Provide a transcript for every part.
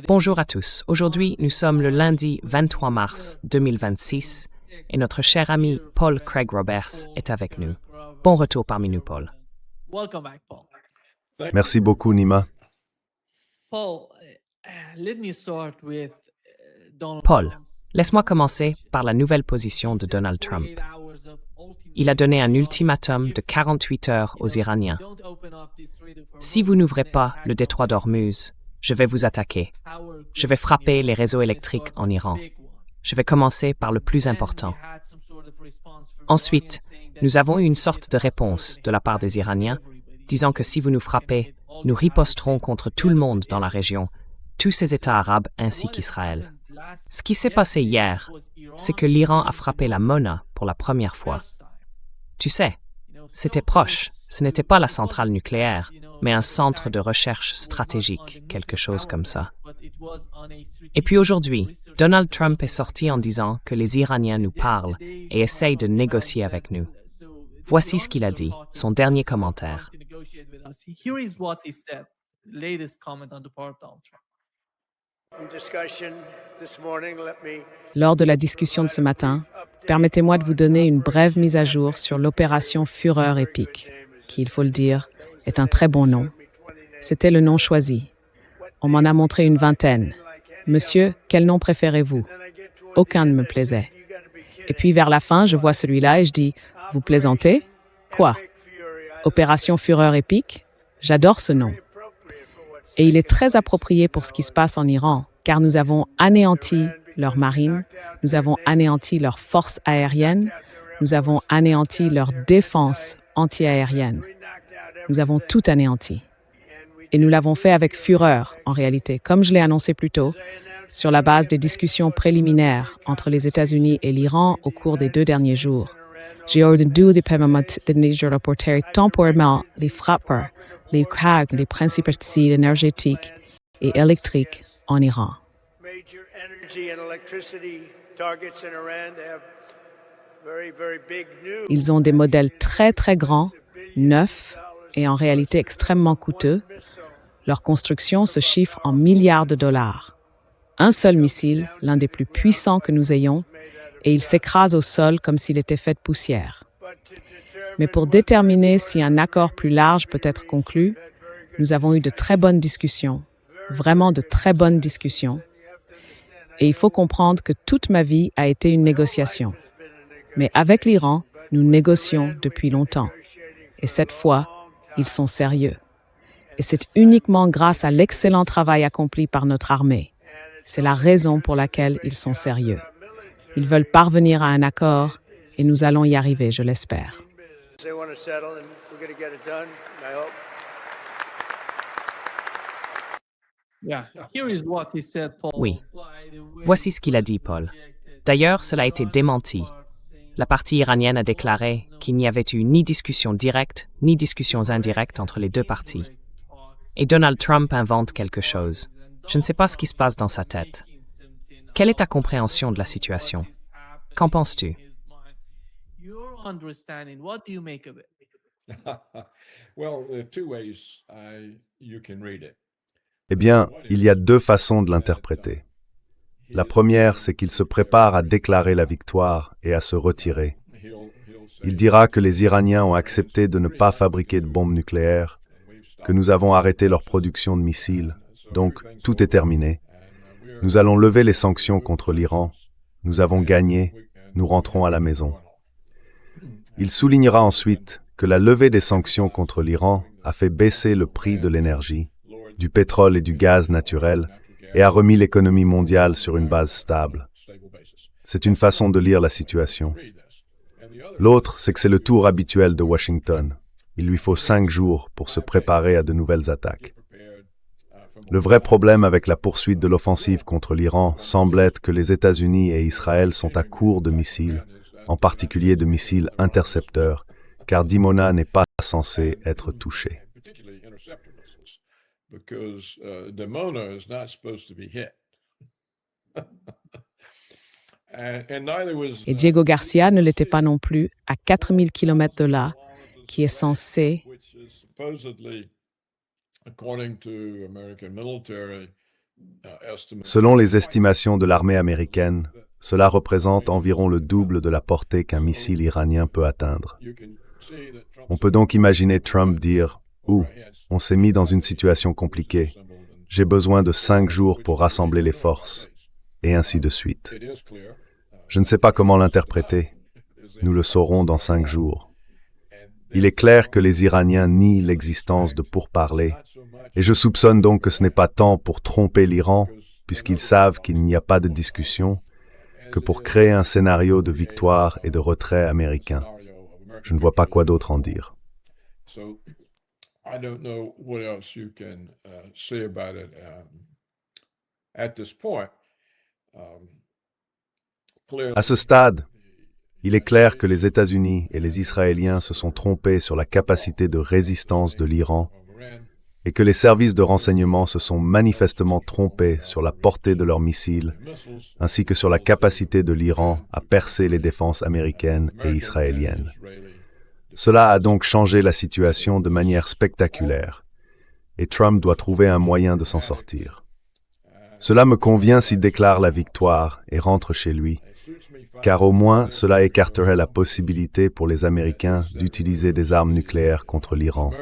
Bonjour à tous. Aujourd'hui, nous sommes le lundi 23 mars 2026 et notre cher ami Paul Craig Roberts est avec nous. Bon retour parmi nous, Paul. Merci beaucoup, Nima. Paul, laisse-moi commencer par la nouvelle position de Donald Trump. Il a donné un ultimatum de 48 heures aux Iraniens. Si vous n'ouvrez pas le détroit d'Ormuz, je vais vous attaquer. Je vais frapper les réseaux électriques en Iran. Je vais commencer par le plus important. Ensuite, nous avons eu une sorte de réponse de la part des Iraniens, disant que si vous nous frappez, nous riposterons contre tout le monde dans la région, tous ces États arabes ainsi qu'Israël. Ce qui s'est passé hier, c'est que l'Iran a frappé la Mona pour la première fois. Tu sais, c'était proche. Ce n'était pas la centrale nucléaire, mais un centre de recherche stratégique, quelque chose comme ça. Et puis aujourd'hui, Donald Trump est sorti en disant que les Iraniens nous parlent et essayent de négocier avec nous. Voici ce qu'il a dit, son dernier commentaire. Lors de la discussion de ce matin, permettez-moi de vous donner une brève mise à jour sur l'opération Fureur épique, qui, il faut le dire, est un très bon nom. C'était le nom choisi. On m'en a montré une vingtaine. Monsieur, quel nom préférez-vous? Aucun ne me plaisait. Et puis vers la fin, je vois celui-là et je dis, vous plaisantez? Quoi? Opération Fureur épique? J'adore ce nom. Et il est très approprié pour ce qui se passe en Iran, car nous avons anéanti leur marine, nous avons anéanti leurs forces aériennes, nous avons anéanti leur défense anti-aérienne. Nous avons tout anéanti. Et nous l'avons fait avec fureur, en réalité, comme je l'ai annoncé plus tôt, sur la base des discussions préliminaires entre les États-Unis et l'Iran au cours des 2 derniers jours. J'ai ordonné de permettre de Niger reporter temporairement les frappes, les CAG, les principes énergétiques et électriques en Iran. Ils ont des modèles très très grands, neufs et en réalité extrêmement coûteux. Leur construction se chiffre en milliards de dollars. Un seul missile, l'un des plus puissants que nous ayons, et il s'écrase au sol comme s'il était fait de poussière. Mais pour déterminer si un accord plus large peut être conclu, nous avons eu de très bonnes discussions, vraiment de très bonnes discussions. Et il faut comprendre que toute ma vie a été une négociation. Mais avec l'Iran, nous négocions depuis longtemps. Et cette fois, ils sont sérieux. Et c'est uniquement grâce à l'excellent travail accompli par notre armée. C'est la raison pour laquelle ils sont sérieux. Ils veulent parvenir à un accord et nous allons y arriver, je l'espère. Oui, voici ce qu'il a dit, Paul. D'ailleurs, cela a été démenti. La partie iranienne a déclaré qu'il n'y avait eu ni discussion directe, ni discussions indirectes entre les deux parties. Et Donald Trump invente quelque chose. Je ne sais pas ce qui se passe dans sa tête. Quelle est ta compréhension de la situation? Qu'en penses-tu? Eh bien, il y a 2 façons de l'interpréter. La première, c'est qu'il se prépare à déclarer la victoire et à se retirer. Il dira que les Iraniens ont accepté de ne pas fabriquer de bombes nucléaires, que nous avons arrêté leur production de missiles, donc tout est terminé. Nous allons lever les sanctions contre l'Iran. Nous avons gagné, nous rentrons à la maison. Il soulignera ensuite que la levée des sanctions contre l'Iran a fait baisser le prix de l'énergie, du pétrole et du gaz naturel, et a remis l'économie mondiale sur une base stable. C'est une façon de lire la situation. L'autre, c'est que c'est le tour habituel de Washington. Il lui faut 5 jours pour se préparer à de nouvelles attaques. Le vrai problème avec la poursuite de l'offensive contre l'Iran semble être que les États-Unis et Israël sont à court de missiles, en particulier de missiles intercepteurs, car Dimona n'est pas censé être touché. Et Diego Garcia ne l'était pas non plus à 4000 km de là, qui est censé Selon les estimations de l'armée américaine, cela représente environ le double de la portée qu'un missile iranien peut atteindre. On peut donc imaginer Trump dire « Ouh, on s'est mis dans une situation compliquée. J'ai besoin de 5 jours pour rassembler les forces. » Et ainsi de suite. Je ne sais pas comment l'interpréter. Nous le saurons dans 5 jours. Il est clair que les Iraniens nient l'existence de pourparlers, et je soupçonne donc que ce n'est pas tant pour tromper l'Iran, puisqu'ils savent qu'il n'y a pas de discussion, que pour créer un scénario de victoire et de retrait américain. Je ne vois pas quoi d'autre en dire. À ce stade, il est clair que les États-Unis et les Israéliens se sont trompés sur la capacité de résistance de l'Iran et que les services de renseignement se sont manifestement trompés sur la portée de leurs missiles, ainsi que sur la capacité de l'Iran à percer les défenses américaines et israéliennes. Cela a donc changé la situation de manière spectaculaire, et Trump doit trouver un moyen de s'en sortir. Cela me convient s'il déclare la victoire et rentre chez lui, car au moins cela écarterait la possibilité pour les Américains d'utiliser des armes nucléaires contre l'Iran.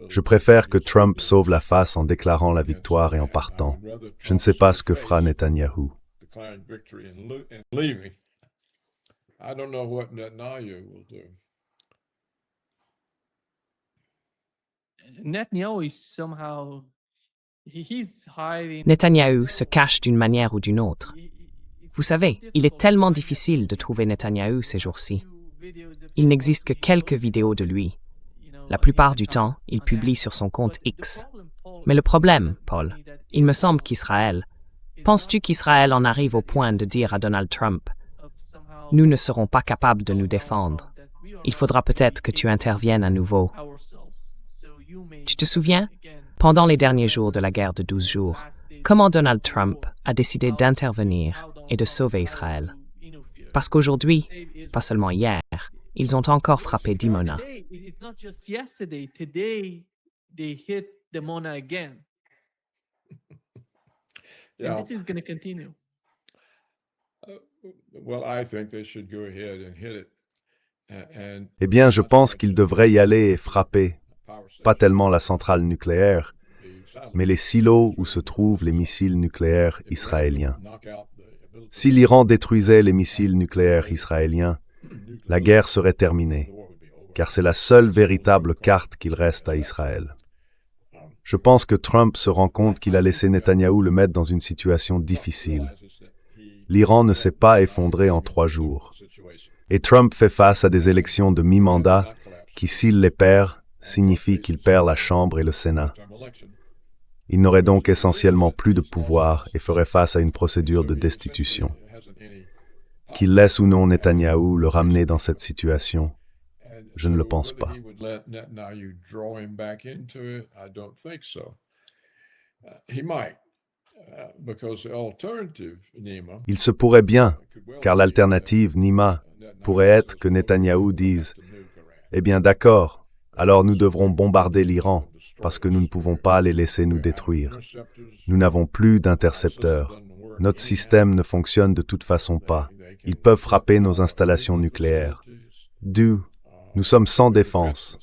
Je préfère que Trump sauve la face en déclarant la victoire et en partant. Je ne sais pas ce que fera Netanyahou. Netanyahou se cache d'une manière ou d'une autre. Vous savez, il est tellement difficile de trouver Netanyahou ces jours-ci. Il n'existe que quelques vidéos de lui. La plupart du temps, il publie sur son compte X. Mais le problème, Paul, il me semble qu'Israël... Penses-tu qu'Israël en arrive au point de dire à Donald Trump « Nous ne serons pas capables de nous défendre. Il faudra peut-être que tu interviennes à nouveau. » Tu te souviens, pendant les derniers jours de la guerre de 12 jours, comment Donald Trump a décidé d'intervenir et de sauver Israël? Parce qu'aujourd'hui, pas seulement hier, ils ont encore frappé Dimona. Eh bien, je pense qu'ils devraient y aller et frapper, pas tellement la centrale nucléaire, mais les silos où se trouvent les missiles nucléaires israéliens. Si l'Iran détruisait les missiles nucléaires israéliens, la guerre serait terminée, car c'est la seule véritable carte qu'il reste à Israël. Je pense que Trump se rend compte qu'il a laissé Netanyahou le mettre dans une situation difficile. L'Iran ne s'est pas effondré en 3 jours. Et Trump fait face à des élections de mi-mandat qui, s'il les perd, signifie qu'il perd la Chambre et le Sénat. Il n'aurait donc essentiellement plus de pouvoir et ferait face à une procédure de destitution. Qu'il laisse ou non Netanyahou le ramener dans cette situation, je ne le pense pas. Il se pourrait bien, car l'alternative, Nima, pourrait être que Netanyahou dise « Eh bien d'accord, alors nous devrons bombarder l'Iran, parce que nous ne pouvons pas les laisser nous détruire. Nous n'avons plus d'intercepteurs. Notre système ne fonctionne de toute façon pas. Ils peuvent frapper nos installations nucléaires. Nous sommes sans défense,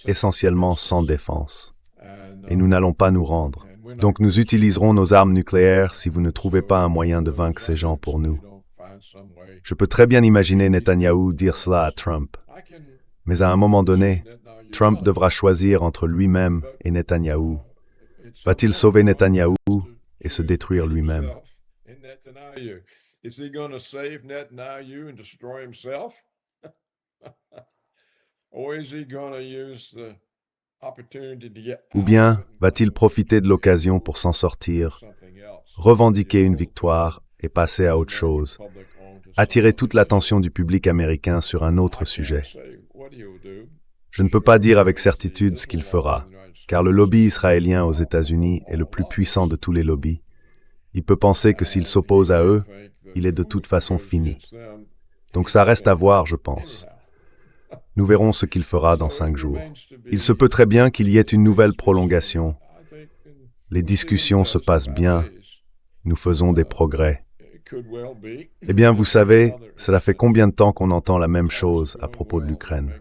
essentiellement sans défense. Et nous n'allons pas nous rendre. Donc nous utiliserons nos armes nucléaires si vous ne trouvez pas un moyen de vaincre ces gens pour nous. » Je peux très bien imaginer Netanyahou dire cela à Trump. Mais à un moment donné, Trump devra choisir entre lui-même et Netanyahou. Va-t-il sauver Netanyahou et se détruire lui-même? Ou bien va-t-il profiter de l'occasion pour s'en sortir, revendiquer une victoire et passer à autre chose, attirer toute l'attention du public américain sur un autre sujet? Je ne peux pas dire avec certitude ce qu'il fera, car le lobby israélien aux États-Unis est le plus puissant de tous les lobbies. Il peut penser que s'il s'oppose à eux, il est de toute façon fini. Donc ça reste à voir, je pense. Nous verrons ce qu'il fera dans 5 jours. Il se peut très bien qu'il y ait une nouvelle prolongation. les discussions se passent bien, nous faisons des progrès. Eh bien, vous savez, cela fait combien de temps qu'on entend la même chose à propos de l'Ukraine?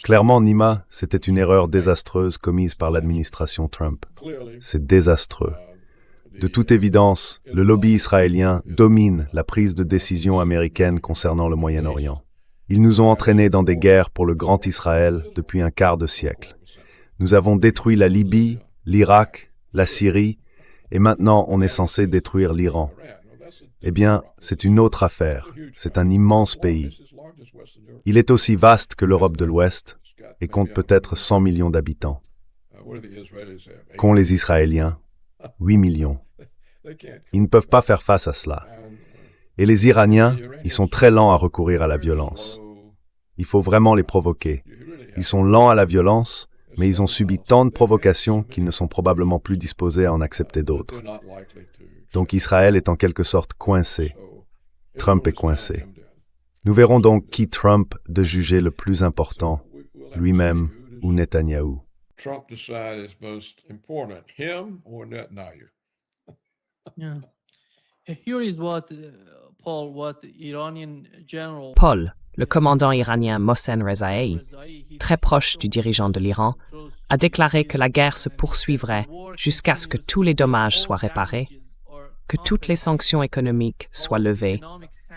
Clairement, Nima, c'était une erreur désastreuse commise par l'administration Trump. C'est désastreux. De toute évidence, le lobby israélien domine la prise de décision américaine concernant le Moyen-Orient. Ils nous ont entraînés dans des guerres pour le Grand Israël depuis un quart de siècle. Nous avons détruit la Libye, l'Irak, la Syrie, et maintenant on est censé détruire l'Iran. Eh bien, c'est une autre affaire. C'est un immense pays. Il est aussi vaste que l'Europe de l'Ouest et compte peut-être 100 millions d'habitants. Qu'ont les Israéliens? 8 millions. Ils ne peuvent pas faire face à cela. Et les Iraniens, ils sont très lents à recourir à la violence. Il faut vraiment les provoquer. Ils sont lents à la violence, mais ils ont subi tant de provocations qu'ils ne sont probablement plus disposés à en accepter d'autres. Donc Israël est en quelque sorte coincé. Trump est coincé. Nous verrons donc qui Trump de juger le plus important, lui-même ou Netanyahou. Trump decide is most important, him or Netanyahu? Yeah. Here is what what the Iranian general Paul, le commandant iranien Mohsen Rezaei, très proche du dirigeant de l'Iran, a déclaré que la guerre se poursuivrait jusqu'à ce que tous les dommages soient réparés, que toutes les sanctions économiques soient levées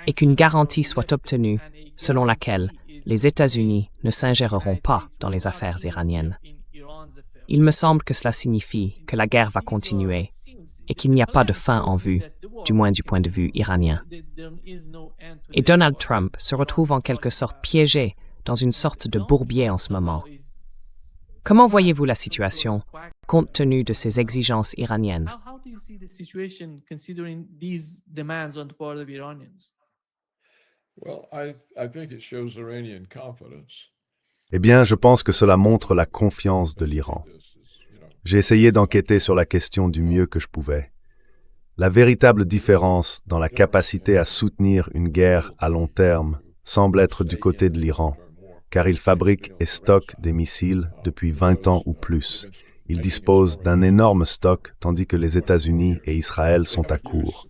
et qu'une garantie soit obtenue selon laquelle les États-Unis ne s'ingéreront pas dans les affaires iraniennes. Il me semble que cela signifie que la guerre va continuer et qu'il n'y a pas de fin en vue, du moins du point de vue iranien. Et Donald Trump se retrouve en quelque sorte piégé dans une sorte de bourbier en ce moment. Comment voyez-vous la situation, compte tenu de ces exigences iraniennes? How do you see the situation considering these demands on the part of Iranians? Well, I think it shows Iranian confidence. Eh bien, je pense que cela montre la confiance de l'Iran. J'ai essayé d'enquêter sur la question du mieux que je pouvais. La véritable différence dans la capacité à soutenir une guerre à long terme semble être du côté de l'Iran, car il fabrique et stocke des missiles depuis 20 ans ou plus. Il dispose d'un énorme stock, tandis que les États-Unis et Israël sont à court.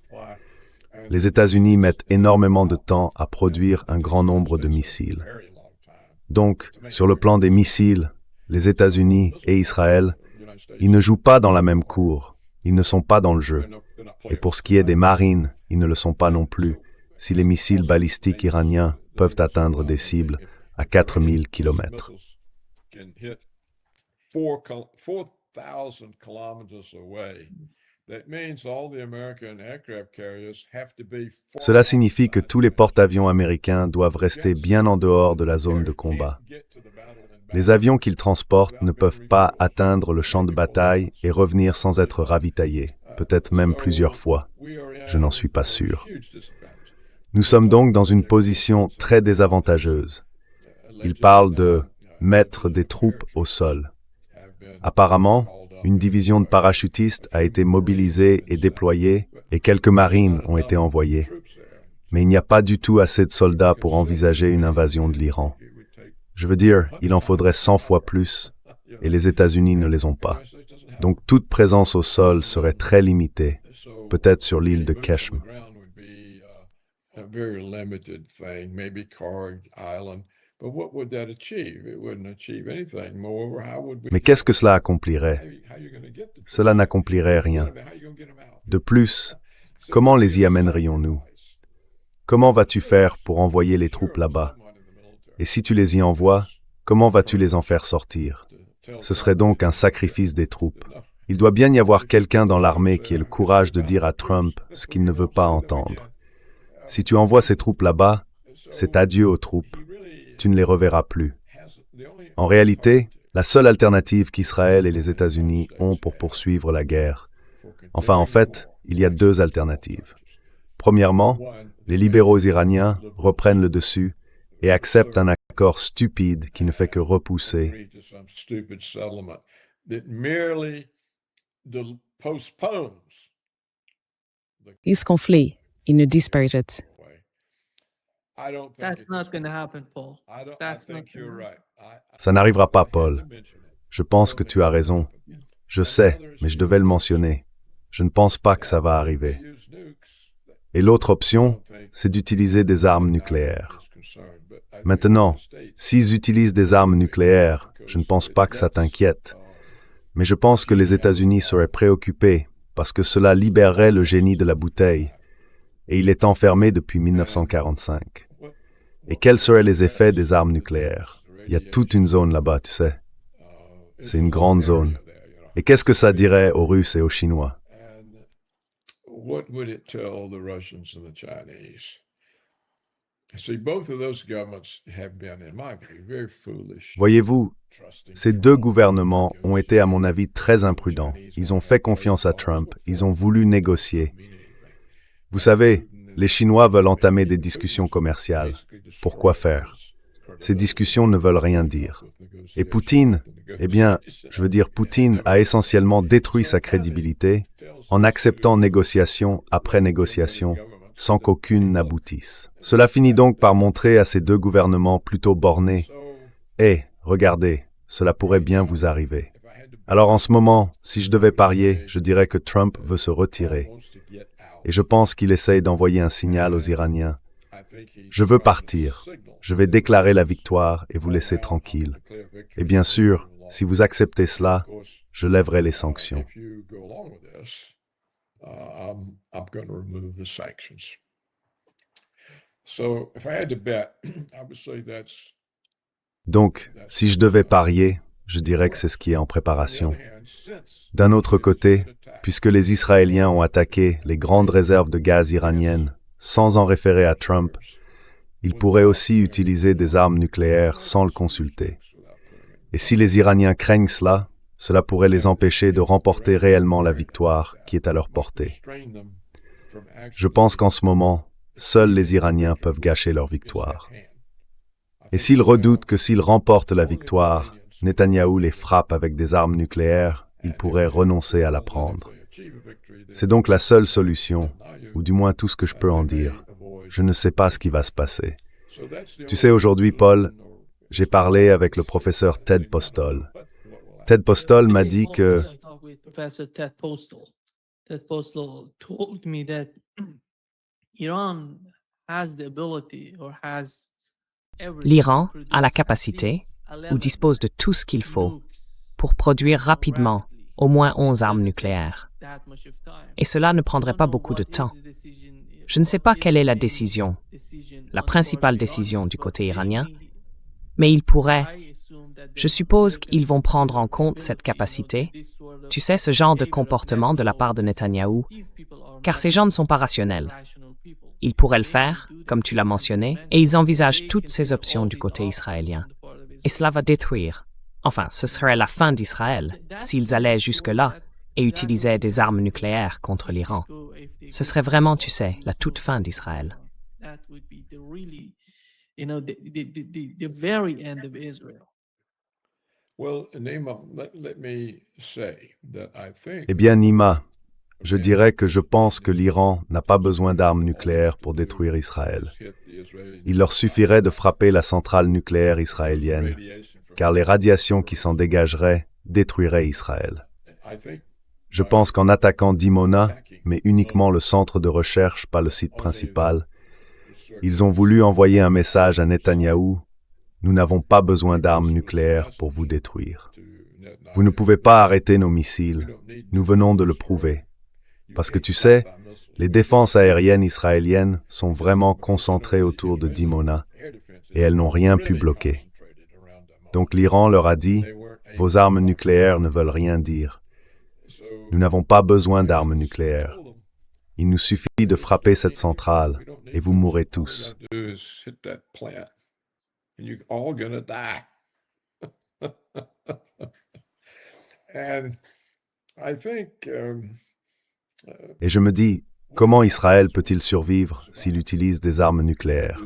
Les États-Unis mettent énormément de temps à produire un grand nombre de missiles. Donc, sur le plan des missiles, les États-Unis et Israël, ils ne jouent pas dans la même cour, ils ne sont pas dans le jeu. Et pour ce qui est des marines, ils ne le sont pas non plus, si les missiles balistiques iraniens peuvent atteindre des cibles à 4000 km. Cela signifie que tous les porte-avions américains doivent rester bien en dehors de la zone de combat. Les avions qu'ils transportent ne peuvent pas atteindre le champ de bataille et revenir sans être ravitaillés, peut-être même plusieurs fois. Je n'en suis pas sûr. Nous sommes donc dans une position très désavantageuse. Ils parlent de mettre des troupes au sol. Apparemment, une division de parachutistes a été mobilisée et déployée et quelques marines ont été envoyés. Mais il n'y a pas du tout assez de soldats pour envisager une invasion de l'Iran. Je veux dire, il en faudrait 100 fois plus, et les États-Unis ne les ont pas. Donc toute présence au sol serait très limitée, peut-être sur l'île de Keshm. Mais qu'est-ce que cela accomplirait? Cela n'accomplirait rien. De plus, comment les y amènerions-nous? Comment vas-tu faire pour envoyer les troupes là-bas? Et si tu les y envoies, comment vas-tu les en faire sortir? Ce serait donc un sacrifice des troupes. Il doit bien y avoir quelqu'un dans l'armée qui ait le courage de dire à Trump ce qu'il ne veut pas entendre. Si tu envoies ces troupes là-bas, c'est adieu aux troupes. Tu ne les reverras plus. En réalité, la seule alternative qu'Israël et les États-Unis ont pour poursuivre la guerre. Enfin, en fait, il y a deux alternatives. Premièrement, les libéraux iraniens reprennent le dessus et acceptent un accord stupide qui ne fait que repousser postpones Ce conflit, il nous disparaît. I don't think That's it not is. going to happen, Paul. I don't. I That's not think gonna you're happen. right. Ça n'arrivera pas, I had to Paul. mention it. Je pense que tu as raison. Je sais, mais je devais le mentionner. Je ne pense pas que ça va arriver. Et l'autre option, c'est d'utiliser des armes nucléaires. Maintenant, s'ils utilisent des armes nucléaires, je ne pense pas que ça t'inquiète. Mais je pense que les États-Unis seraient préoccupés parce que cela libérerait le génie de la bouteille. Et il est enfermé depuis 1945. Et quels seraient les effets des armes nucléaires? Il y a toute une zone là-bas, tu sais. C'est une grande zone. Et qu'est-ce que ça dirait aux Russes et aux Chinois? And what would it tell the Russians and the Chinese? See, both of those governments have been, in my view, very foolish. Voyez-vous, trusting ces deux gouvernements ont été, à mon avis, très imprudents. Ils ont fait confiance à Trump. Ils ont voulu négocier. Vous savez, les Chinois veulent entamer des discussions commerciales. Pourquoi faire? Ces discussions ne veulent rien dire. Et Poutine, eh bien, je veux dire, Poutine a essentiellement détruit sa crédibilité en acceptant négociation après négociation sans qu'aucune n'aboutisse. Cela finit donc par montrer à ces deux gouvernements plutôt bornés « Eh, regardez, cela pourrait bien vous arriver. » Alors en ce moment, si je devais parier, je dirais que Trump veut se retirer. Et je pense qu'il essaye d'envoyer un signal aux Iraniens. Je veux partir. Je vais déclarer la victoire et vous laisser tranquille. Et bien sûr, si vous acceptez cela, je lèverai les sanctions. If you go along with this, I'm going to remove the sanctions. So, if I had to bet, I would say that's. Donc, si je devais parier, je dirais que c'est ce qui est en préparation. D'un autre côté, puisque les Israéliens ont attaqué les grandes réserves de gaz iraniennes sans en référer à Trump, ils pourraient aussi utiliser des armes nucléaires sans le consulter. Et si les Iraniens craignent cela, cela pourrait les empêcher de remporter réellement la victoire qui est à leur portée. Je pense qu'en ce moment, seuls les Iraniens peuvent gâcher leur victoire. Et s'ils redoutent que s'ils remportent la victoire, Netanyahou les frappe avec des armes nucléaires, ils pourraient renoncer à la prendre. C'est donc la seule solution, ou du moins tout ce que je peux en dire. Je ne sais pas ce qui va se passer. Tu sais, aujourd'hui, Paul, j'ai parlé avec le professeur Ted Postol. Ted Postol m'a dit que I talked with Professor Ted Postal. Ted Postal told me that Iran has the ability or has everything L'Iran to a la produce capacité, at least ou 11 dispose de tout ce qu'il faut, nukes pour produire rapidement rapidly. au moins 11 armes Doesn't nucléaires. take that much of time. Et cela ne I prendrait don't pas know beaucoup de what is temps. the decision, Je ne sais pas what is quelle est la the décision, decision la on the principale part of the décision Iranians, du but côté iranien, mainly, mais ils pourraient, I assume that je they suppose will qu'ils vont prendre en consider the compte cette ability, capacité, this sort of tu sais, ce genre de behavior of comportement de la part de Netanyahu. Netanyahou, These people are car not ces gens ne sont pas rationnels. rational people. Ils pourraient le They faire, will do comme that, tu l'as as you mentionné, mentioned. et ils envisagent They toutes ces consider options all du these côté options israélien. on the part of Et Israel. cela va détruire, enfin, ce serait la fin d'Israël s'ils allaient jusque-là et utilisaient des armes nucléaires contre l'Iran. Ce serait vraiment, tu sais, la toute fin d'Israël. That would be the really, the very end of Israel. Well, Nima, let me say that I think. Eh bien, Nima, je dirais que je pense que l'Iran n'a pas besoin d'armes nucléaires pour détruire Israël. Il leur suffirait de frapper la centrale nucléaire israélienne, car les radiations qui s'en dégageraient détruiraient Israël. Je pense qu'en attaquant Dimona, mais uniquement le centre de recherche, pas le site principal, ils ont voulu envoyer un message à Netanyahou: nous n'avons pas besoin d'armes nucléaires pour vous détruire. Vous ne pouvez pas arrêter nos missiles. Nous venons de le prouver. Parce que tu sais, les défenses aériennes israéliennes sont vraiment concentrées autour de Dimona et elles n'ont rien pu bloquer. Donc l'Iran leur a dit: vos armes nucléaires ne veulent rien dire. Nous n'avons pas besoin d'armes nucléaires. Il nous suffit de frapper cette centrale et vous mourrez tous. And you're all gonna die. And I think Et je me dis, comment Israël peut-il survivre s'il utilise des armes nucléaires?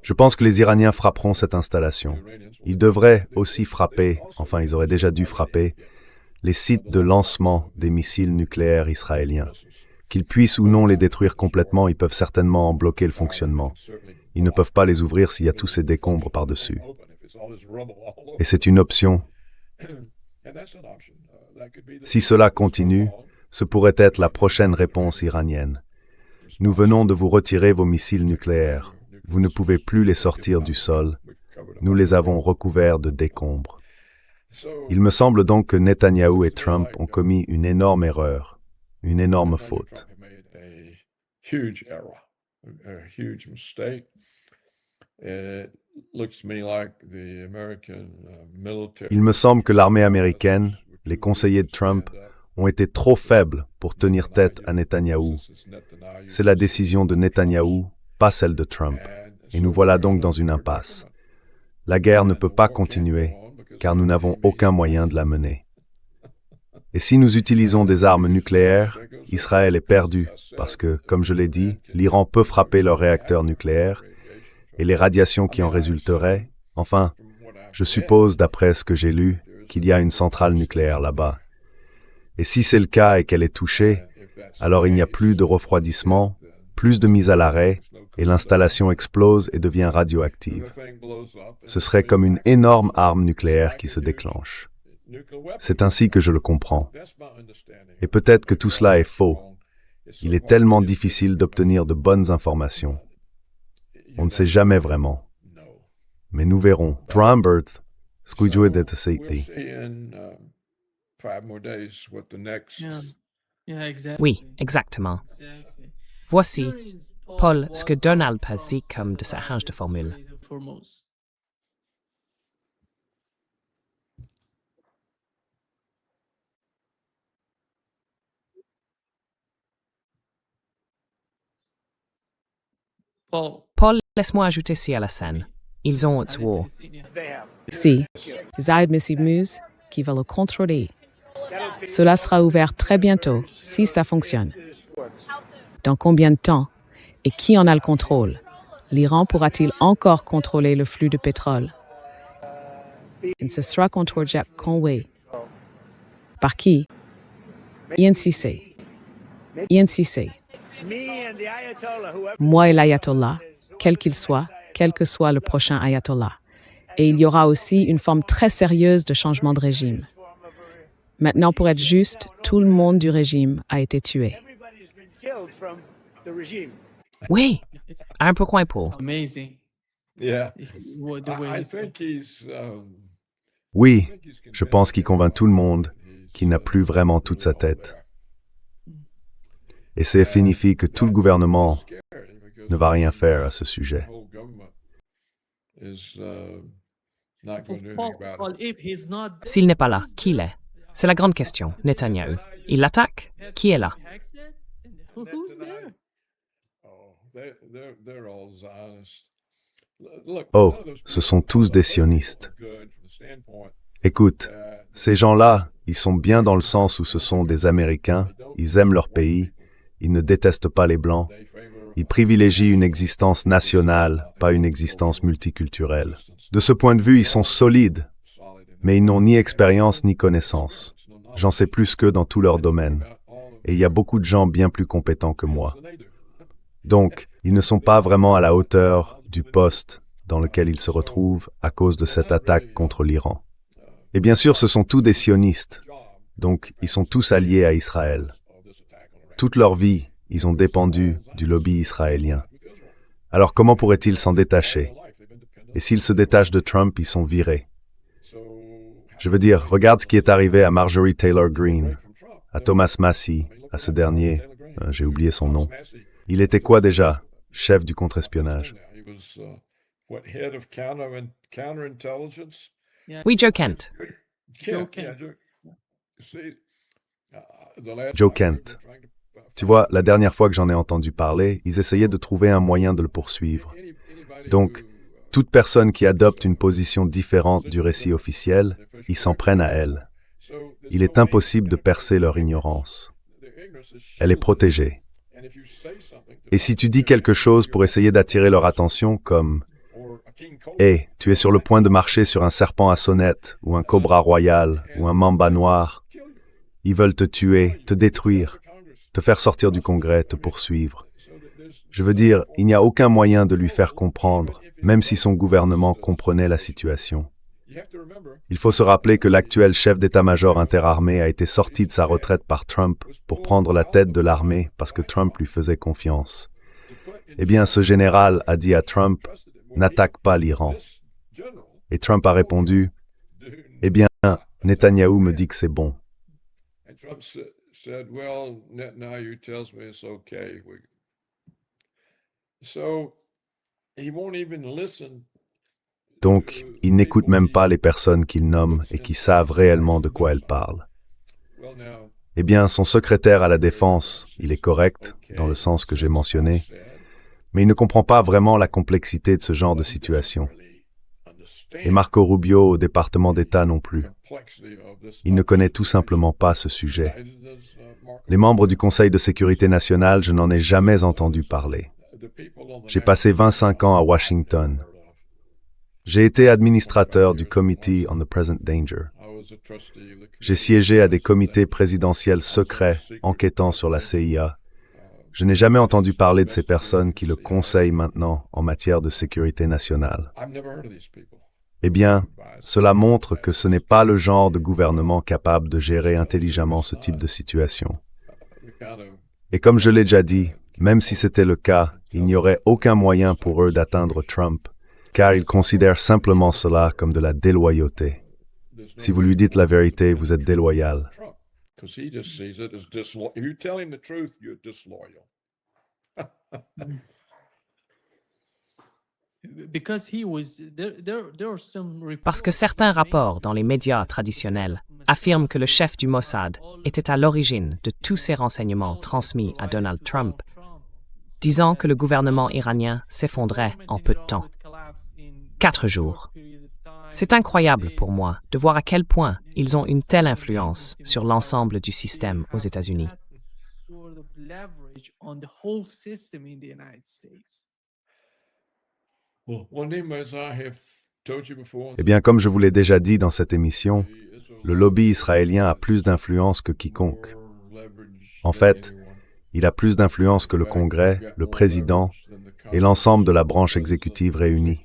Je pense que les Iraniens frapperont cette installation. Ils devraient aussi frapper, enfin ils auraient déjà dû frapper, les sites de lancement des missiles nucléaires israéliens. Qu'ils puissent ou non les détruire complètement, ils peuvent certainement en bloquer le fonctionnement. Ils ne peuvent pas les ouvrir s'il y a tous ces décombres par-dessus. Et c'est une option. Si cela continue, ce pourrait être la prochaine réponse iranienne. Nous venons de vous retirer vos missiles nucléaires. Vous ne pouvez plus les sortir du sol. Nous les avons recouverts de décombres. Il me semble donc que Netanyahou et Trump ont commis une énorme erreur, une énorme faute. Il me semble que l'armée américaine, les conseillers de Trump, ont été trop faibles pour tenir tête à Netanyahou. C'est la décision de Netanyahou, pas celle de Trump. Et nous voilà donc dans une impasse. La guerre ne peut pas continuer, car nous n'avons aucun moyen de la mener. Et si nous utilisons des armes nucléaires, Israël est perdu, parce que, comme je l'ai dit, l'Iran peut frapper leurs réacteurs nucléaires, et les radiations qui en résulteraient, enfin, je suppose, d'après ce que j'ai lu, qu'il y a une centrale nucléaire là-bas. Et si c'est le cas et qu'elle est touchée, alors il n'y a plus de refroidissement, plus de mise à l'arrêt, et l'installation explose et devient radioactive. Ce serait comme une énorme arme nucléaire qui se déclenche. C'est ainsi que je le comprends. Et peut-être que tout cela est faux. Il est tellement difficile d'obtenir de bonnes informations. On ne sait jamais vraiment. Mais nous verrons. Trambert, Oui, exactement. Voici, Paul, ce que Donald Paz dit comme de sa hanche de formule. Paul, laisse-moi ajouter ci à la scène. Ils ont Otzwo. Si, Zaid Messibmuse, qui va le contrôler. Cela sera ouvert très bientôt, si ça fonctionne. Dans combien de temps? Et qui en a le contrôle? L'Iran pourra-t-il encore contrôler le flux de pétrole? Et ce sera contrôlé Conway. Par qui? INCC. INCC. Moi et l'ayatollah, quel qu'il soit, quel que soit le prochain ayatollah. Et il y aura aussi une forme très sérieuse de changement de régime. Maintenant, pour être juste, tout le monde du régime a été tué. Oui, un peu coin Paul. Amazing. Yeah. The way I think he's Oui, je pense qu'il convainc tout le monde qu'il n'a plus vraiment toute sa tête. Et c'est signifie que tout le gouvernement ne va rien faire à ce sujet. Paul, if he's not S'il n'est pas là, qui l'est? C'est la grande question. Netanyahou. Il l'attaque? Qui est là? who's there? Oh, ce sont tous des sionistes. Écoute, ces gens-là, ils sont bien dans le sens où ce sont des Américains, ils aiment leur pays, ils ne détestent pas les Blancs, ils privilégient une existence nationale, pas une existence multiculturelle. De ce point de vue, ils sont solides, mais ils n'ont ni expérience ni connaissance. J'en sais plus qu'eux dans tous leurs domaines, et il y a beaucoup de gens bien plus compétents que moi. Donc, ils ne sont pas vraiment à la hauteur du poste dans lequel ils se retrouvent à cause de cette attaque contre l'Iran. Et bien sûr, ce sont tous des sionistes, donc ils sont tous alliés à Israël. Toute leur vie, ils ont dépendu du lobby israélien. Alors comment pourraient-ils s'en détacher? Et s'ils se détachent de Trump, ils sont virés. Je veux dire, regarde ce qui est arrivé à Marjorie Taylor Greene, à Thomas Massie, à ce dernier, j'ai oublié son nom. Il était quoi déjà? Chef du contre-espionnage. Oui, Joe Kent. Joe Kent. Joe Kent. Tu vois, la dernière fois que j'en ai entendu parler, ils essayaient de trouver un moyen de le poursuivre. Donc, toute personne qui adopte une position différente du récit officiel, ils s'en prennent à elle. Il est impossible de percer leur ignorance. Elle est protégée. Et si tu dis quelque chose pour essayer d'attirer leur attention, comme « Hé, tu es sur le point de marcher sur un serpent à sonnette, ou un cobra royal, ou un mamba noir », Ils veulent te tuer, te détruire, te faire sortir du Congrès, te poursuivre. Je veux dire, il n'y a aucun moyen de lui faire comprendre, même si son gouvernement comprenait la situation. Il faut se rappeler que l'actuel chef d'état-major interarmé a été sorti de sa retraite par Trump pour prendre la tête de l'armée parce que Trump lui faisait confiance. Eh bien, ce général a dit à Trump, « N'attaque pas l'Iran ». Et Trump a répondu, « Eh bien, Netanyahou me dit que c'est bon. » Donc, il n'écoute même pas les personnes qu'il nomme et qui savent réellement de quoi elles parlent. Eh bien, son secrétaire à la défense, il est correct, dans le sens que j'ai mentionné, mais il ne comprend pas vraiment la complexité de ce genre de situation. Et Marco Rubio au département d'État non plus. Il ne connaît tout simplement pas ce sujet. Les membres du Conseil de sécurité nationale, je n'en ai jamais entendu parler. J'ai passé 25 ans à Washington. J'ai été administrateur du Committee on the Present Danger. J'ai siégé à des comités présidentiels secrets enquêtant sur la CIA. Je n'ai jamais entendu parler de ces personnes qui le conseillent maintenant en matière de sécurité nationale. Eh bien, cela montre que ce n'est pas le genre de gouvernement capable de gérer intelligemment ce type de situation. Et comme je l'ai déjà dit, même si c'était le cas, il n'y aurait aucun moyen pour eux d'atteindre Trump, car ils considèrent simplement cela comme de la déloyauté. Si vous lui dites la vérité, vous êtes déloyal. Parce que certains rapports dans les médias traditionnels affirment que le chef du Mossad était à l'origine de tous ces renseignements transmis à Donald Trump, disant que le gouvernement iranien s'effondrait en peu de temps. 4 jours. C'est incroyable pour moi de voir à quel point ils ont une telle influence sur l'ensemble du système aux États-Unis. Eh bien, comme je vous l'ai déjà dit dans cette émission, le lobby israélien a plus d'influence que quiconque. En fait, il a plus d'influence que le Congrès, le président et l'ensemble de la branche exécutive réunie.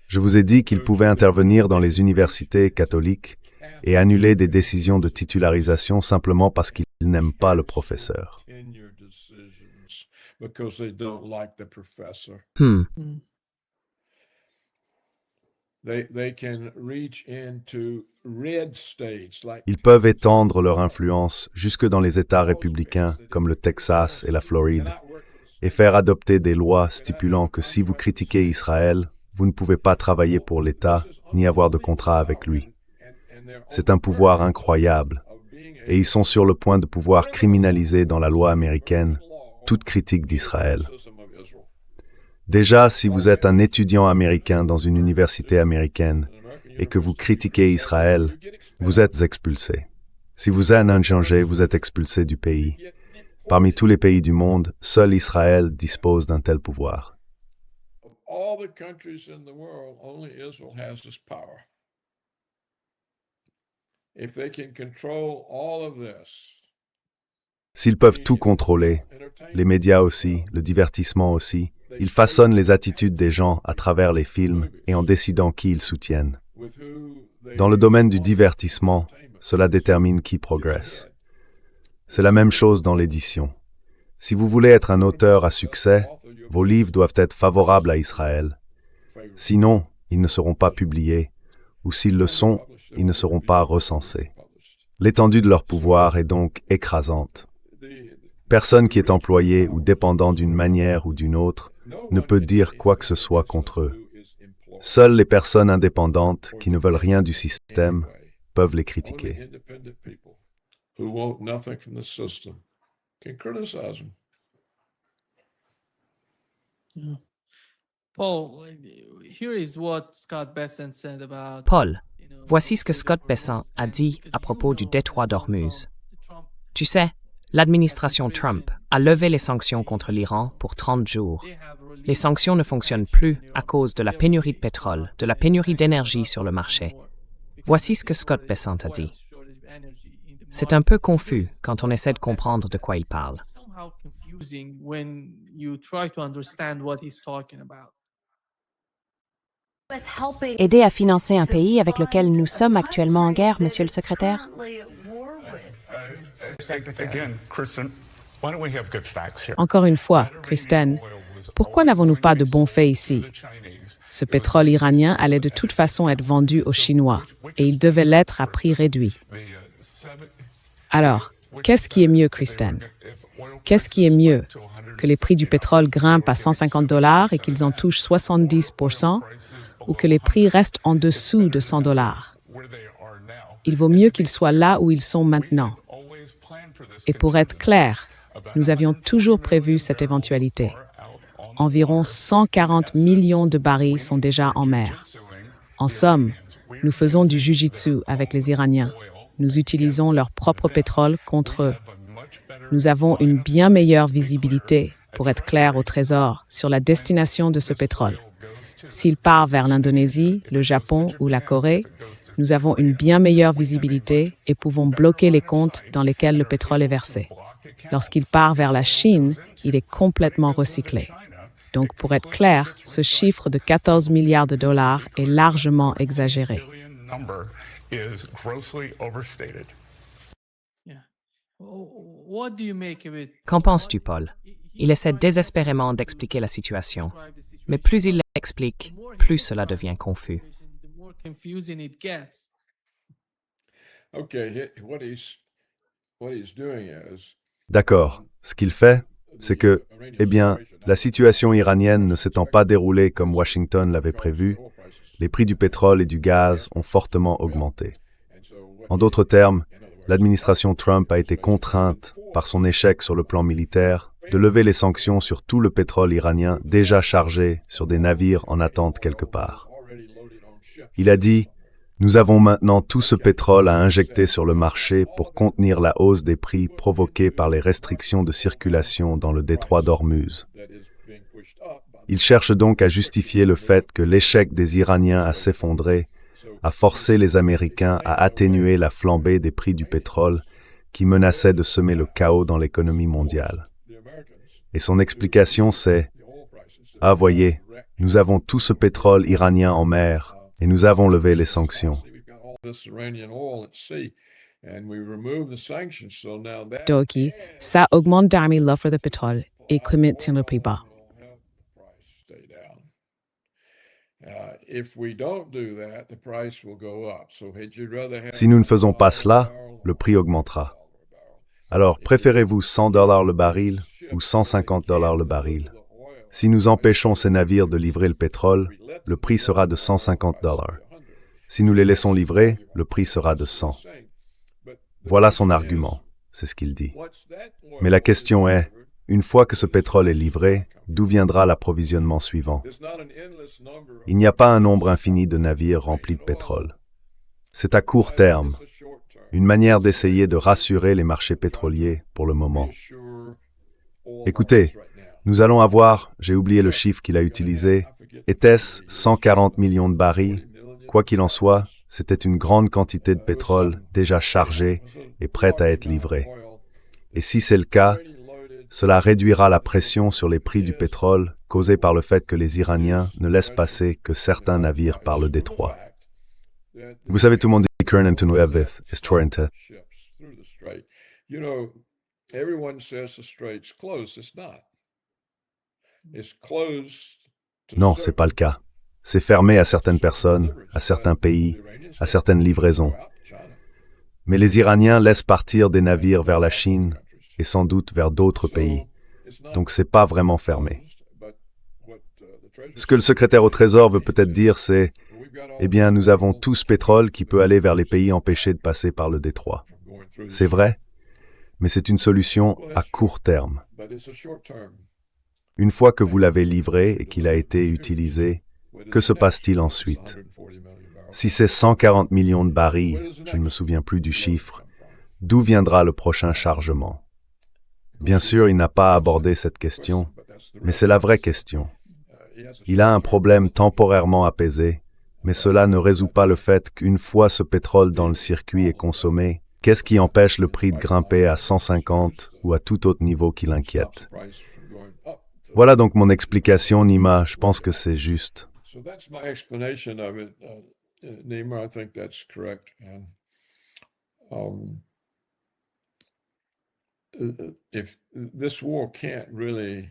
Je vous ai dit qu'il pouvait intervenir dans les universités catholiques et annuler des décisions de titularisation simplement parce qu'il n'aime pas le professeur. Ils peuvent étendre leur influence jusque dans les États républicains comme le Texas et la Floride et faire adopter des lois stipulant que si vous critiquez Israël, vous ne pouvez pas travailler pour l'État ni avoir de contrat avec lui. C'est un pouvoir incroyable et ils sont sur le point de pouvoir criminaliser dans la loi américaine toute critique d'Israël. Déjà, si vous êtes un étudiant américain dans une université américaine et que vous critiquez Israël, vous êtes expulsé. Si vous êtes un insurgé, vous êtes expulsé du pays. Parmi tous les pays du monde, seul Israël dispose d'un tel pouvoir. S'ils peuvent tout contrôler, les médias aussi, le divertissement aussi, ils façonnent les attitudes des gens à travers les films et en décidant qui ils soutiennent. Dans le domaine du divertissement, cela détermine qui progresse. C'est la même chose dans l'édition. Si vous voulez être un auteur à succès, vos livres doivent être favorables à Israël. Sinon, ils ne seront pas publiés, ou s'ils le sont, ils ne seront pas recensés. L'étendue de leur pouvoir est donc écrasante. Personne qui est employé ou dépendant d'une manière ou d'une autre ne peut dire quoi que ce soit contre eux. Seules les personnes indépendantes qui ne veulent rien du système peuvent les critiquer. Paul, voici ce que Scott Bessent a dit à propos du détroit d'Ormuz. Tu sais, l'administration Trump a levé les sanctions contre l'Iran pour 30 jours. Les sanctions ne fonctionnent plus à cause de la pénurie de pétrole, de la pénurie d'énergie sur le marché. Voici ce que Scott Bessent a dit. C'est un peu confus quand on essaie de comprendre de quoi il parle. It's somehow confusing when you try to understand what he's talking about. Aider à financer un pays avec lequel nous sommes actuellement en guerre, Monsieur le secrétaire? Encore une fois, Kristen, pourquoi n'avons-nous pas de bons faits ici? Ce pétrole iranien allait de toute façon être vendu aux Chinois et il devait l'être à prix réduit. Alors, qu'est-ce qui est mieux, Kristen? Qu'est-ce qui est mieux? Que les prix du pétrole grimpent à $150 et qu'ils en touchent 70%, ou que les prix restent en dessous de $100? Il vaut mieux qu'ils soient là où ils sont maintenant. Et pour être clair, nous avions toujours prévu cette éventualité. Environ 140 millions de barils sont déjà en mer. En somme, nous faisons du jujitsu avec les Iraniens. Nous utilisons leur propre pétrole contre eux. Nous avons une bien meilleure visibilité, pour être clair au Trésor, sur la destination de ce pétrole. S'il part vers l'Indonésie, le Japon ou la Corée, nous avons une bien meilleure visibilité et pouvons bloquer les comptes dans lesquels le pétrole est versé. Lorsqu'il part vers la Chine, il est complètement recyclé. Donc, pour être clair, ce chiffre de 14 milliards de dollars est largement exagéré. Yeah. What do you make of it? Qu'en penses-tu, Paul? Il essaie désespérément d'expliquer la situation, mais plus il l'explique, plus cela devient confus. The more confusing it gets. Okay, what he's doing is D'accord. Ce qu'il fait, c'est que, eh bien, la situation iranienne ne s'étant pas déroulée comme Washington l'avait prévu, les prix du pétrole et du gaz ont fortement augmenté. En d'autres termes, l'administration Trump a été contrainte, par son échec sur le plan militaire, de lever les sanctions sur tout le pétrole iranien déjà chargé sur des navires en attente quelque part. Il a dit « Nous avons maintenant tout ce pétrole à injecter sur le marché pour contenir la hausse des prix provoquée par les restrictions de circulation dans le détroit d'Ormuz. » Il cherche donc à justifier le fait que l'échec des Iraniens à s'effondrer a forcé les Américains à atténuer la flambée des prix du pétrole qui menaçait de semer le chaos dans l'économie mondiale. Et son explication c'est « Ah, voyez, nous avons tout ce pétrole iranien en mer et nous avons levé les sanctions. » Donc, ça augmente d'armes l'offre de pétrole et maintient le prix bas. Si nous ne faisons pas cela, le prix augmentera. Alors, préférez-vous $100 le baril ou $150 le baril? Si nous empêchons ces navires de livrer le pétrole, le prix sera de $150. Si nous les laissons livrer, le prix sera de 100. Voilà son argument, c'est ce qu'il dit. Mais la question est, une fois que ce pétrole est livré, d'où viendra l'approvisionnement suivant? Il n'y a pas un nombre infini de navires remplis de pétrole. C'est à court terme, une manière d'essayer de rassurer les marchés pétroliers pour le moment. Écoutez, nous allons avoir, j'ai oublié le chiffre qu'il a utilisé, était-ce 140 millions de barils? Quoi qu'il en soit, c'était une grande quantité de pétrole déjà chargée et prête à être livrée. Et si c'est le cas, cela réduira la pression sur les prix du pétrole causée par le fait que les Iraniens ne laissent passer que certains navires par le détroit. Vous savez, tout le monde dit non, c'est pas le cas. C'est fermé à certaines personnes, à certains pays, à certaines livraisons. Mais les Iraniens laissent partir des navires vers la Chine et sans doute vers d'autres pays. Donc c'est pas vraiment fermé. Ce que le secrétaire au Trésor veut peut-être dire, c'est « Eh bien, nous avons tout ce pétrole qui peut aller vers les pays empêchés de passer par le détroit. » C'est vrai, mais c'est une solution à court terme. Une fois que vous l'avez livré et qu'il a été utilisé, que se passe-t-il ensuite? Si c'est 140 millions de barils, je ne me souviens plus du chiffre, d'où viendra le prochain chargement? Bien sûr, il n'a pas abordé cette question, mais c'est la vraie question. Il a un problème temporairement apaisé, mais cela ne résout pas le fait qu'une fois ce pétrole dans le circuit est consommé, Qu'est-ce qui empêche le prix de grimper à 150 ou à tout autre niveau qui l'inquiète? Voilà donc mon explication, Nima. Je pense que c'est juste. So that's my explanation of it, Nima. I think that's correct. And if this war can't really,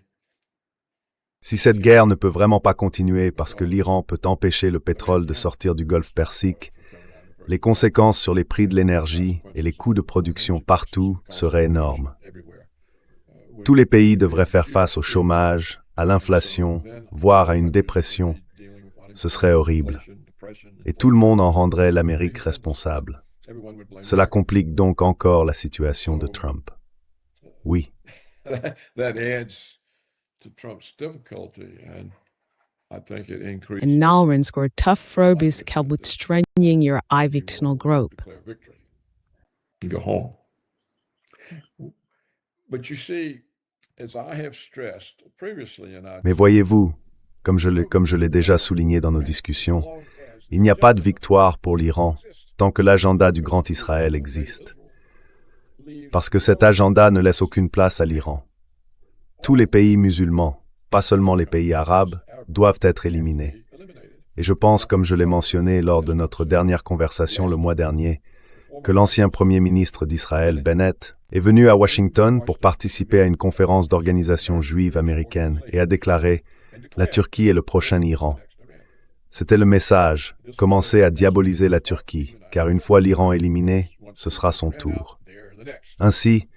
Si cette guerre ne peut vraiment pas continuer parce que l'Iran peut empêcher le pétrole de sortir du Golfe Persique, les conséquences sur les prix de l'énergie et les coûts de production partout seraient énormes. Tous les pays devraient faire face au chômage, à l'inflation, voire à une dépression. Ce serait horrible. Et tout le monde en rendrait l'Amérique responsable. Cela complique donc encore la situation de Trump. Oui. that adds to Trump's difficulty, and I think it increases. En Nalren scored tough frobis kalbut strengying your ivictional grope. Declare victory. Go home. But you see, as I have stressed previously, and I. Mais voyez-vous, comme je l'ai déjà souligné dans nos discussions, il n'y a pas de victoire pour l'Iran tant que l'agenda du Grand Israël existe. Parce que cet agenda ne laisse aucune place à l'Iran. Tous les pays musulmans, pas seulement les pays arabes, doivent être éliminés. Et je pense, comme je l'ai mentionné lors de notre dernière conversation le mois dernier, que l'ancien Premier ministre d'Israël, Bennett, est venu à Washington pour participer à une conférence d'organisation juive américaine et a déclaré « La Turquie est le prochain Iran ». C'était le message, commencer à diaboliser la Turquie, car une fois l'Iran éliminé, ce sera son tour. Ainsi,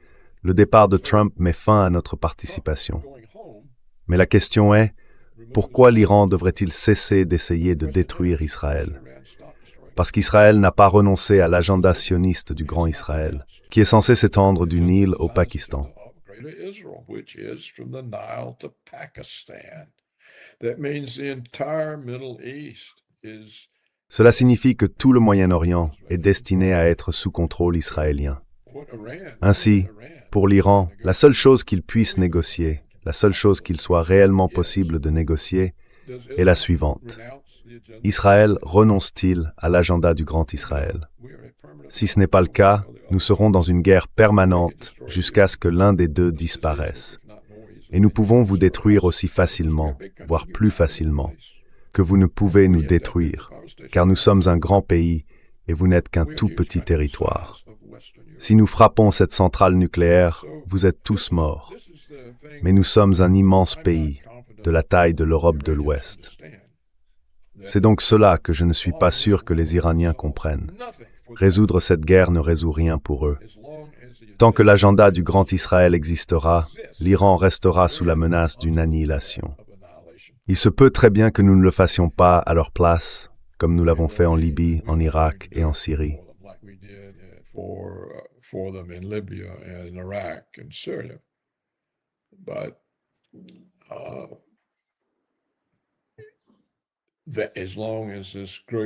le départ de Trump met fin à notre participation. Mais la question est, pourquoi l'Iran devrait-il cesser d'essayer de détruire Israël? Parce qu'Israël n'a pas renoncé à l'agenda sioniste du Grand Israël, qui est censé s'étendre du Nil au Pakistan. Cela signifie que tout le Moyen-Orient est destiné à être sous contrôle israélien. Ainsi, pour l'Iran, la seule chose qu'il puisse négocier, la seule chose qu'il soit réellement possible de négocier, est la suivante. Israël renonce-t-il à l'agenda du Grand Israël? Si ce n'est pas le cas, nous serons dans une guerre permanente jusqu'à ce que l'un des deux disparaisse. Et nous pouvons vous détruire aussi facilement, voire plus facilement, que vous ne pouvez nous détruire, car nous sommes un grand pays et vous n'êtes qu'un tout petit territoire. Si nous frappons cette centrale nucléaire, vous êtes tous morts. Mais nous sommes un immense pays, de la taille de l'Europe de l'Ouest. C'est donc cela que je ne suis pas sûr que les Iraniens comprennent. Résoudre cette guerre ne résout rien pour eux. Tant que l'agenda du Grand Israël existera, l'Iran restera sous la menace d'une annihilation. Il se peut très bien que nous ne le fassions pas à leur place, comme nous l'avons fait en Libye, en Irak et en Syrie.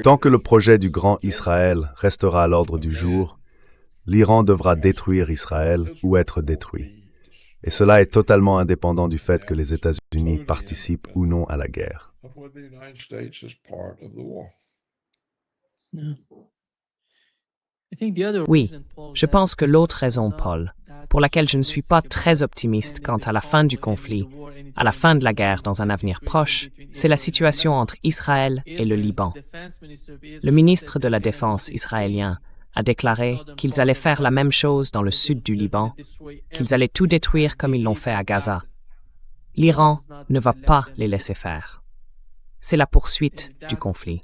Tant que le projet du Grand Israël restera à l'ordre du jour, l'Iran devra détruire Israël ou être détruit. Et cela est totalement indépendant du fait que les États-Unis participent ou non à la guerre. Oui, je pense que l'autre raison, Paul, pour laquelle je ne suis pas très optimiste quant à la fin du conflit, à la fin de la guerre dans un avenir proche, c'est la situation entre Israël et le Liban. Le ministre de la Défense israélien a déclaré qu'ils allaient faire la même chose dans le sud du Liban, qu'ils allaient tout détruire comme ils l'ont fait à Gaza. L'Iran ne va pas les laisser faire. C'est la poursuite du conflit.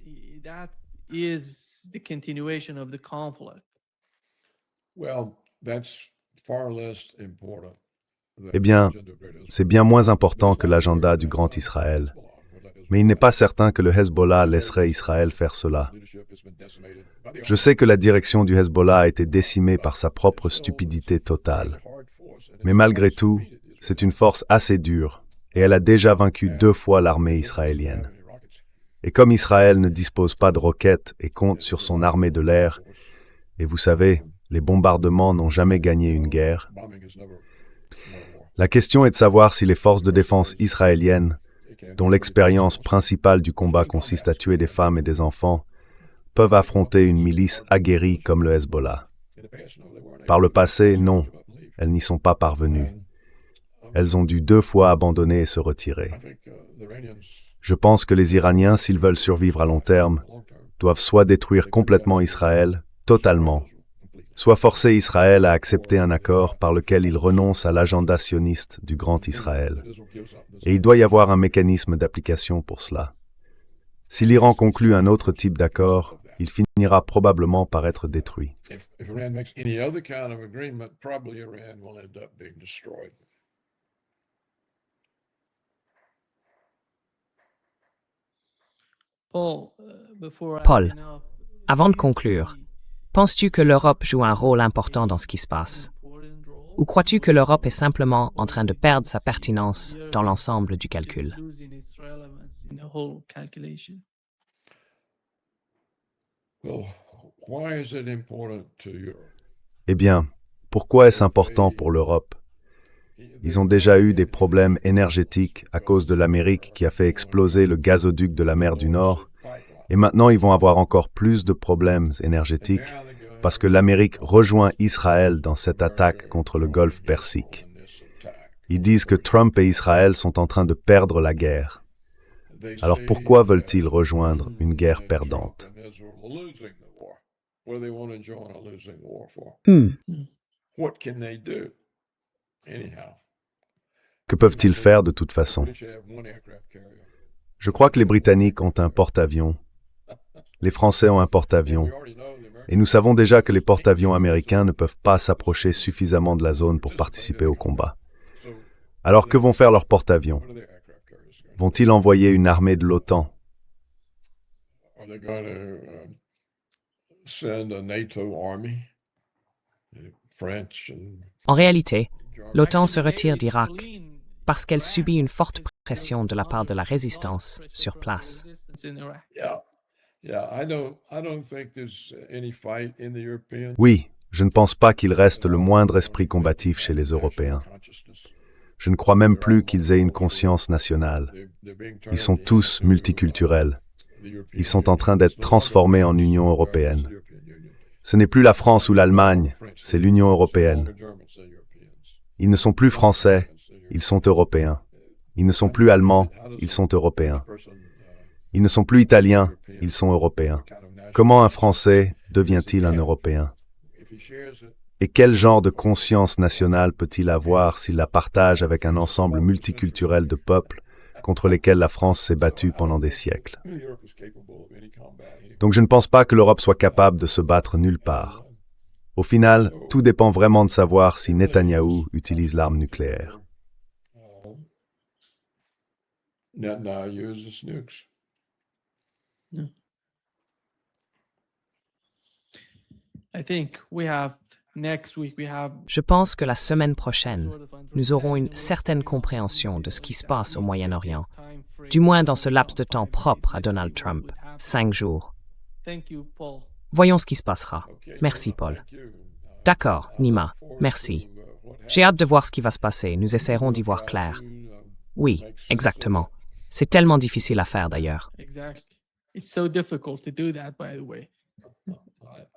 Eh bien, c'est bien moins important que l'agenda du Grand Israël. Mais il n'est pas certain que le Hezbollah laisserait Israël faire cela. Je sais que la direction du Hezbollah a été décimée par sa propre stupidité totale. Mais malgré tout, c'est une force assez dure, et elle a déjà vaincu 2 fois l'armée israélienne. Et comme Israël ne dispose pas de roquettes et compte sur son armée de l'air, et vous savez, les bombardements n'ont jamais gagné une guerre, la question est de savoir si les forces de défense israéliennes, dont l'expérience principale du combat consiste à tuer des femmes et des enfants, peuvent affronter une milice aguerrie comme le Hezbollah. Par le passé, non, elles n'y sont pas parvenues. Elles ont dû 2 fois abandonner et se retirer. Je pense que les Iraniens, s'ils veulent survivre à long terme, doivent soit détruire complètement Israël, totalement, soit forcer Israël à accepter un accord par lequel il renonce à l'agenda sioniste du Grand Israël. Et il doit y avoir un mécanisme d'application pour cela. Si l'Iran conclut un autre type d'accord, il finira probablement par être détruit. If Iran makes any other kind of agreement, probably Iran will end up being destroyed. Paul, avant de conclure, penses-tu que l'Europe joue un rôle important dans ce qui se passe? Ou crois-tu que l'Europe est simplement en train de perdre sa pertinence dans l'ensemble du calcul? Well, why is it important to Europe? Eh bien, pourquoi est-ce important pour l'Europe? Ils ont déjà eu des problèmes énergétiques à cause de l'Amérique qui a fait exploser le gazoduc de la mer du Nord, et maintenant ils vont avoir encore plus de problèmes énergétiques parce que l'Amérique rejoint Israël dans cette attaque contre le Golfe Persique. Ils disent que Trump et Israël sont en train de perdre la guerre. Alors pourquoi veulent-ils rejoindre une guerre perdante? What can they do? Anyhow, Que peuvent-ils faire de toute façon? Je crois que les Britanniques ont un porte-avions, les Français ont un porte-avions, et nous savons déjà que les porte-avions américains ne peuvent pas s'approcher suffisamment de la zone pour participer au combat. Alors que vont faire leurs porte-avions? Vont-ils envoyer une armée de l'OTAN? Are they going to send a NATO army? French and En réalité, l'OTAN se retire d'Irak parce qu'elle subit une forte pression de la part de la résistance sur place. I don't think there's any fight in the European. Oui, je ne pense pas qu'il reste le moindre esprit combatif chez les Européens. Je ne crois même plus qu'ils aient une conscience nationale. Ils sont tous multiculturels. Ils sont en train d'être transformés en Union européenne. Ce n'est plus la France ou l'Allemagne, c'est l'Union européenne. Ils ne sont plus français, ils sont européens. Ils ne sont plus allemands, ils sont européens. Ils ne sont plus italiens, ils sont européens. Comment un Français devient-il un Européen? Et quel genre de conscience nationale peut-il avoir s'il la partage avec un ensemble multiculturel de peuples contre lesquels la France s'est battue pendant des siècles? Donc je ne pense pas que l'Europe soit capable de se battre nulle part. Au final, tout dépend vraiment de savoir si Netanyahou utilise l'arme nucléaire. Now uses nukes. Je pense que la semaine prochaine, nous aurons une certaine compréhension de ce qui se passe au Moyen-Orient, du moins dans ce laps de temps propre à Donald Trump, 5 jours. Voyons ce qui se passera. Merci, Paul. D'accord, Nima, merci. J'ai hâte de voir ce qui va se passer. Nous essaierons d'y voir clair. Oui, exactement. C'est tellement difficile à faire, d'ailleurs.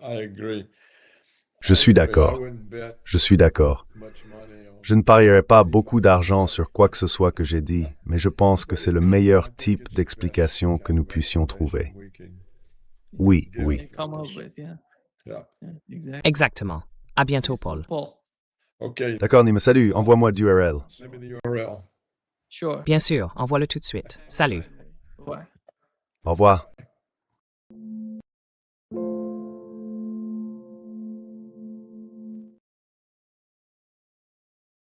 I agree. Je suis d'accord. Je suis d'accord. Je ne parierai pas beaucoup d'argent sur quoi que ce soit que j'ai dit, mais je pense que c'est le meilleur type d'explication que nous puissions trouver. Oui, oui. Exactement. À bientôt, Paul. Okay. D'accord, Nima, salut, envoie-moi d'URL. Send me the URL. Bien sûr, envoie-le tout de suite. Salut. Au revoir.